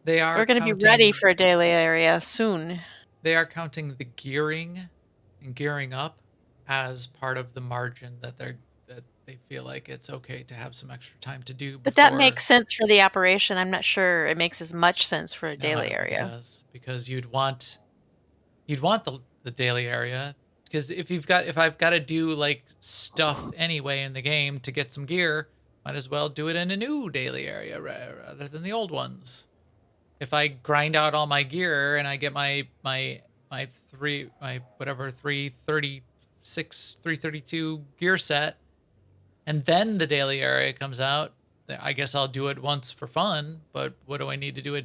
They are We're going to be counting. ready for a daily area soon. They are counting the gearing and gearing up as part of the margin that they feel like it's okay to have some extra time to do. But that makes sense for the operation. I'm not sure it makes as much sense for a No, I daily don't think it area. does, because you'd want the daily area, because if I've got to do like stuff anyway in the game to get some gear, might as well do it in a new daily area rather than the old ones. If I grind out all my gear and I get my 336 332 gear set, and then the daily area comes out, I guess I'll do it once for fun. But what do I need to do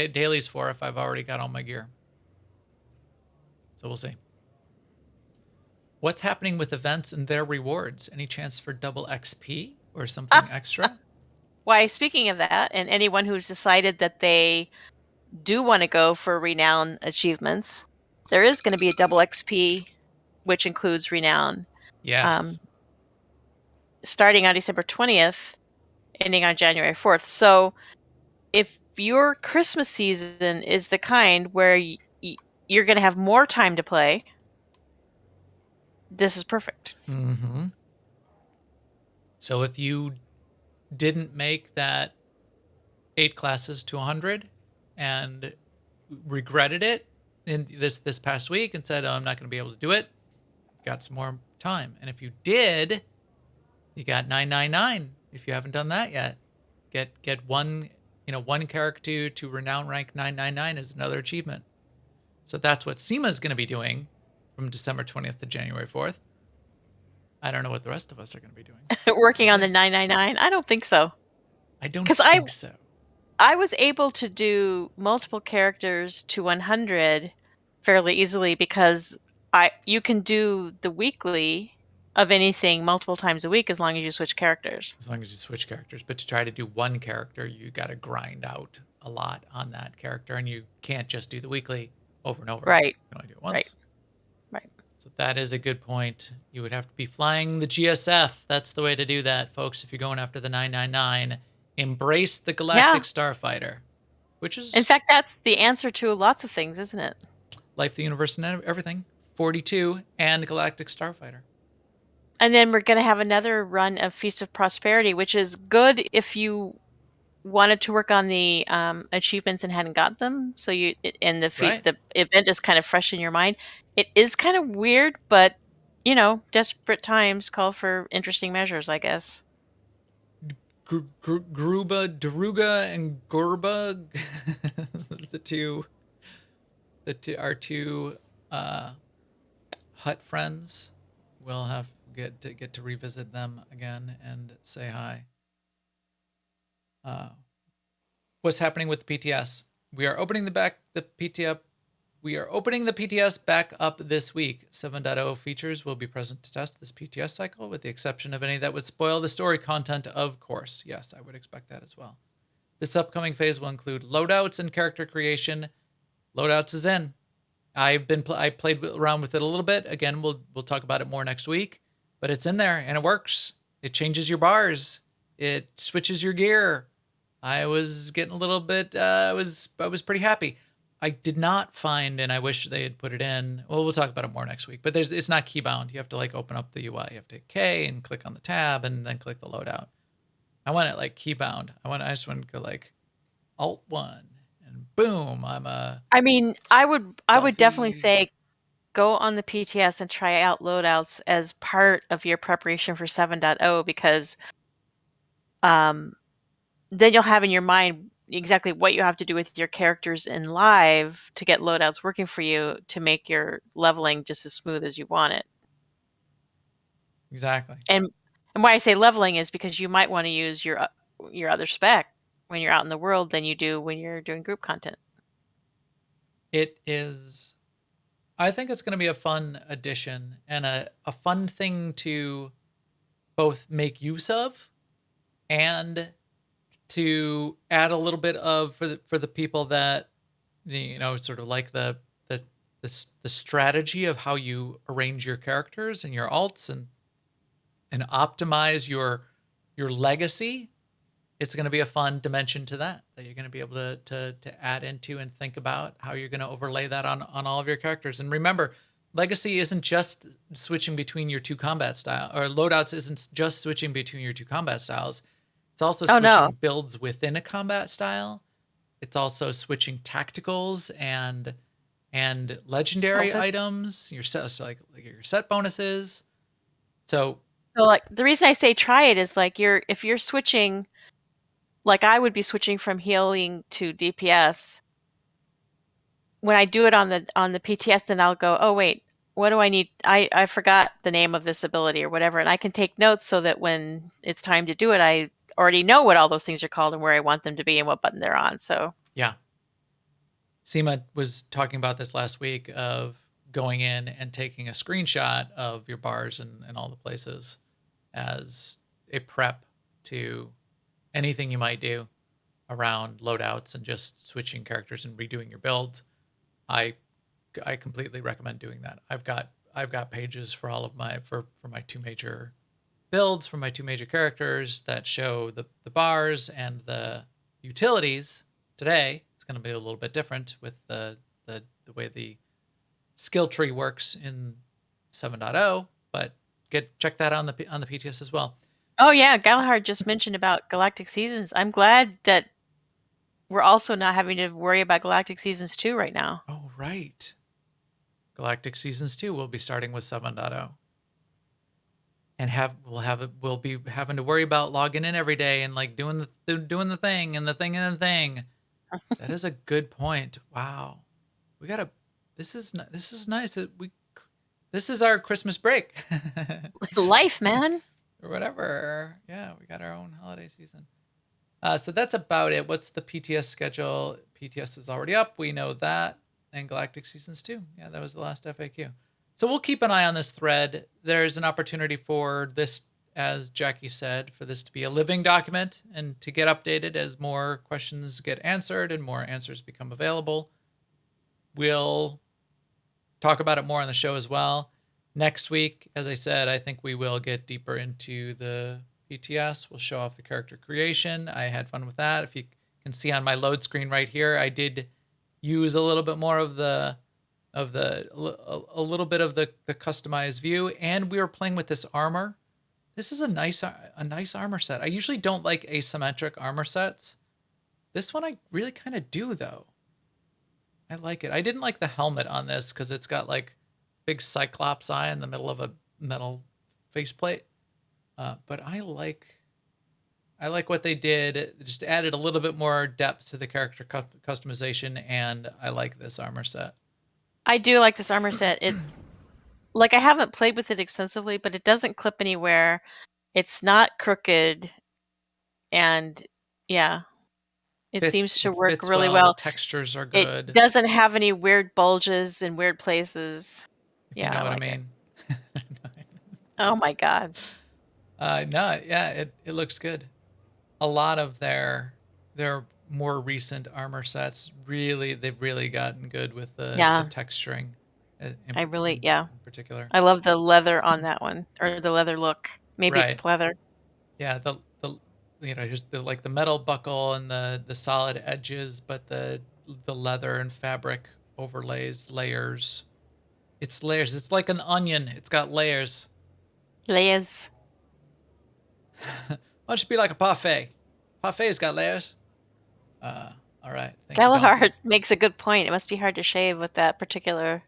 dailies for if I've already got all my gear? So we'll see. What's happening with events and their rewards? Any chance for double XP or something extra? Why, speaking of that, and anyone who's decided that they do want to go for renown achievements, there is going to be a double XP, which includes renown. Yes. Starting on December 20th, ending on January 4th. So if your Christmas season is the kind where you're going to have more time to play, this is perfect. Mm-hmm. So if you didn't make that 8 classes to 100 and regretted it in this past week and said, "Oh, I'm not going to be able to do it," you've got some more time. And if you did, you got 999. If you haven't done that yet, get one character to renown rank 999 is another achievement. So that's what SEMA is going to be doing from December 20th to January 4th. I don't know what the rest of us are going to be doing. Working on the 999? I don't think so. I don't think so. I was able to do multiple characters to 100 fairly easily because you can do the weekly of anything multiple times a week as long as you switch characters. As long as you switch characters. But to try to do one character, you got to grind out a lot on that character, and you can't just do the weekly over and over. Right. You can only do it once. Right. So that is a good point. You would have to be flying the GSF. That's the way to do that, folks. If you're going after the 999, embrace the Galactic Starfighter, which is, in fact, that's the answer to lots of things, isn't it? Life, the Universe, and everything. 42 and Galactic Starfighter. And then we're going to have another run of Feast of Prosperity, which is good if you wanted to work on the achievements and hadn't got them. So the event is kind of fresh in your mind. It is kind of weird, but desperate times call for interesting measures, I guess. Daruga, and Gorba, our two hut friends. We'll have get to revisit them again and say hi. What's happening with the PTS? We are opening the PT up we are opening the PTS back up this week. 7.0 features will be present to test this PTS cycle, with the exception of any that would spoil the story content, of course. Yes, I would expect that as well. This upcoming phase will include loadouts and character creation. Loadouts is in. I played around with it a little bit. Again, we'll talk about it more next week, but it's in there and it works. It changes your bars. It switches your gear. I was getting a little bit. I was pretty happy. I did not find, and I wish they had put it in. Well, we'll talk about it more next week. But it's not keybound. You have to like open up the UI. You have to hit K and click on the tab and then click the loadout. I want it like keybound. I just want to go like Alt 1 and boom. I mean, I would definitely Stuffy. say go on the PTS and try out loadouts as part of your preparation for 7.0 because then you'll have in your mind exactly what you have to do with your characters in live to get loadouts working for you to make your leveling just as smooth as you want it. Exactly. And why I say leveling is because you might want to use your other spec when you're out in the world than you do when you're doing group content. It is. I think it's going to be a fun addition and a fun thing to both make use of and to add a little bit of for the people that sort of like the strategy of how you arrange your characters and your alts and optimize your legacy. It's going to be a fun dimension to that you're going to be able to add into and think about how you're going to overlay that on all of your characters. And remember, legacy isn't just switching between your two combat style, or loadouts isn't just switching between your two combat styles. It's also switching builds within a combat style. It's also switching tacticals and legendary items, your set, so like your set bonuses. So like the reason I say try it is like if you're switching, like I would be switching from healing to DPS. When I do it on the PTS, then I'll go, oh wait, what do I need? I forgot the name of this ability or whatever, and I can take notes so that when it's time to do it, I already know what all those things are called and where I want them to be and what button they're on. So yeah, Seema was talking about this last week of going in and taking a screenshot of your bars and all the places as a prep to anything you might do around loadouts and just switching characters and redoing your builds. I completely recommend doing that. I've got pages for all of my for my two major builds for my two major characters that show the bars and the utilities. Today it's going to be a little bit different with the way the skill tree works in 7.0, but check that on the PTS as well. Oh yeah, Galahad just mentioned about Galactic Seasons. I'm glad that we're also not having to worry about Galactic Seasons 2 right now. Oh right. Galactic Seasons 2 will be starting with 7.0. And we'll be having to worry about logging in every day and like doing the thing and the thing and the thing. That is a good point. Wow. This is nice. This is our Christmas break. Life, man. Or whatever. Yeah, we got our own holiday season. So that's about it. What's the PTS schedule? PTS is already up. We know that. And Galactic Seasons 2. Yeah, that was the last FAQ. So we'll keep an eye on this thread. There's an opportunity for this, as Jackie said, for this to be a living document and to get updated as more questions get answered and more answers become available. We'll talk about it more on the show as well. Next week, as I said, I think we will get deeper into the PTS. We'll show off the character creation. I had fun with that. If you can see on my load screen right here, I did use a little bit more of a little bit of the customized view, and we were playing with this armor. This is a nice armor set. I usually don't like asymmetric armor sets. This one I really kind of do though. I like it. I didn't like the helmet on this because it's got like big cyclops eye in the middle of a metal faceplate. But I like what they did. It just added a little bit more depth to the character customization, and I like this armor set. I do like this armor set. It, like, I haven't played with it extensively, but it doesn't clip anywhere. It's not crooked, and yeah, It seems to It work fits really well. well. The textures are It good, doesn't have any weird bulges in weird places. if you Yeah, know I what I like it. mean. Oh my god. No, yeah, it looks good. A lot of their more recent armor sets they've really gotten good with the Yeah, texturing I really, yeah. in particular. I love the leather on that one, or the leather look. Maybe it's Right. pleather. Yeah, the here's the like the metal buckle and the solid edges, but the leather and fabric overlays, layers. It's layers. It's like an onion. It's got layers. Layers. Why don't you be like a parfait? Parfait's got layers. Uh, all right. Thank you, Galahad donkey. makes a good point. It must be hard to shave with that particular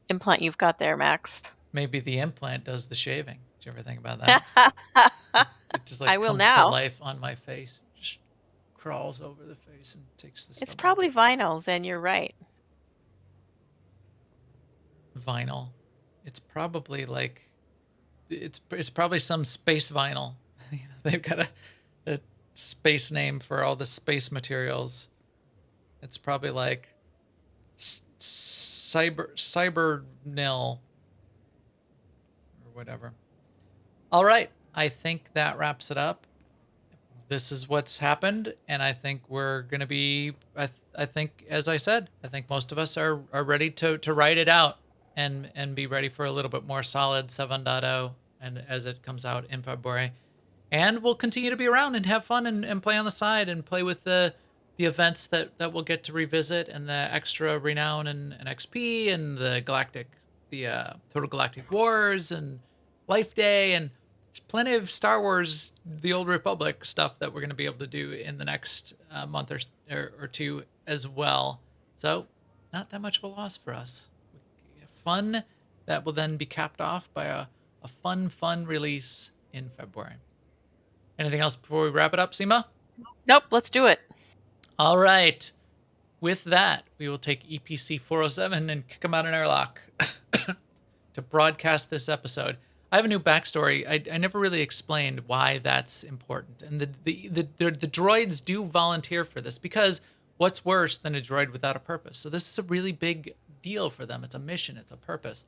implant you've got there, Max. Maybe the implant does the shaving. Did you ever think about that? It just I like will comes to now. life on my face, just crawls over the face and takes the It's stubble out. probably vinyls, and you're right. Vinyl. It's probably like it's probably some space vinyl. They've got a space name for all the space materials. It's probably like cybernil or whatever. All right, I think that wraps it up. This is what's happened, and I think we're gonna be. I think, as I said, I think most of us are ready to write it out and be ready for a little bit more solid 7.0 and as it comes out in February. And we'll continue to be around and have fun and play on the side and play with the events that we'll get to revisit and the extra renown and XP and the Total Galactic Wars and Life Day and there's plenty of Star Wars: The Old Republic stuff that we're going to be able to do in the next month or two as well. So not that much of a loss for us. Fun that will then be capped off by a fun release in February. Anything else before we wrap it up, Seema? Nope, let's do it. All right. With that, we will take EPC 407 and kick him out an airlock to broadcast this episode. I have a new backstory. I never really explained why that's important. And the droids do volunteer for this because what's worse than a droid without a purpose? So this is a really big deal for them. It's a mission. It's a purpose.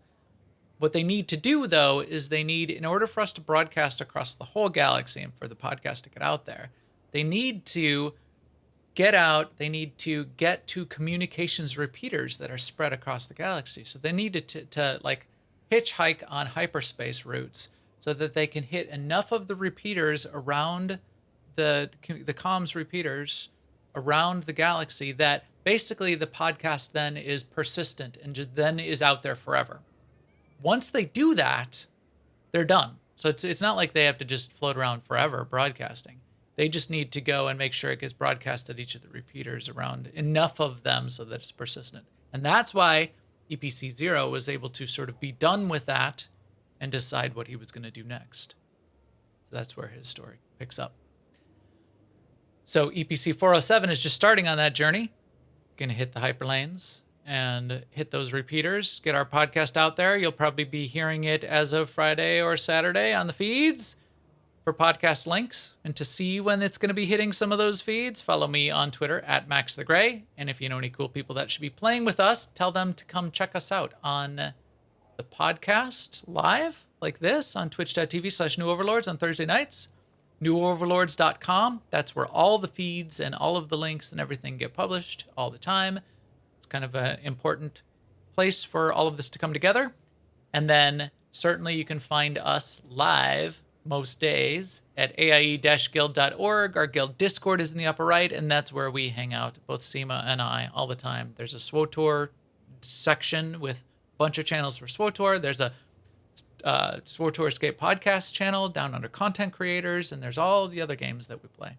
What they need to do, though, is in order for us to broadcast across the whole galaxy and for the podcast to get out there, they need to get out, they need to get to communications repeaters that are spread across the galaxy. So they need to like hitchhike on hyperspace routes so that they can hit enough of the repeaters around the comms repeaters around the galaxy that basically the podcast then is persistent and then is out there forever. Once they do that, they're done. So it's not like they have to just float around forever broadcasting. They just need to go and make sure it gets broadcast at each of the repeaters around enough of them so that it's persistent. And that's why EPC0 was able to sort of be done with that and decide what he was going to do next. So that's where his story picks up. So EPC 407 is just starting on that journey. Going to hit the hyperlanes and hit those repeaters, get our podcast out there. You'll probably be hearing it as of Friday or Saturday on the feeds for podcast links. And to see when it's going to be hitting some of those feeds, follow me on Twitter at MaxTheGray. And if you know any cool people that should be playing with us, tell them to come check us out on the podcast live like this on twitch.tv/newoverlords on Thursday nights. newoverlords.com. That's where all the feeds and all of the links and everything get published all the time. It's kind of an important place for all of this to come together. And then certainly you can find us live most days at aie-guild.org. Our guild Discord is in the upper right, and that's where we hang out, both Seema and I, all the time. There's a SWTOR section with a bunch of channels for SWTOR. There's a SWTOR Escape podcast channel down under content creators, and there's all the other games that we play.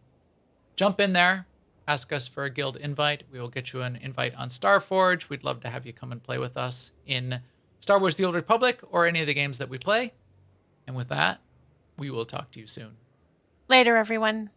Jump in there, ask us for a guild invite. We will get you an invite on Starforge. We'd love to have you come and play with us in Star Wars: The Old Republic or any of the games that we play. And with that, we will talk to you soon. Later, everyone.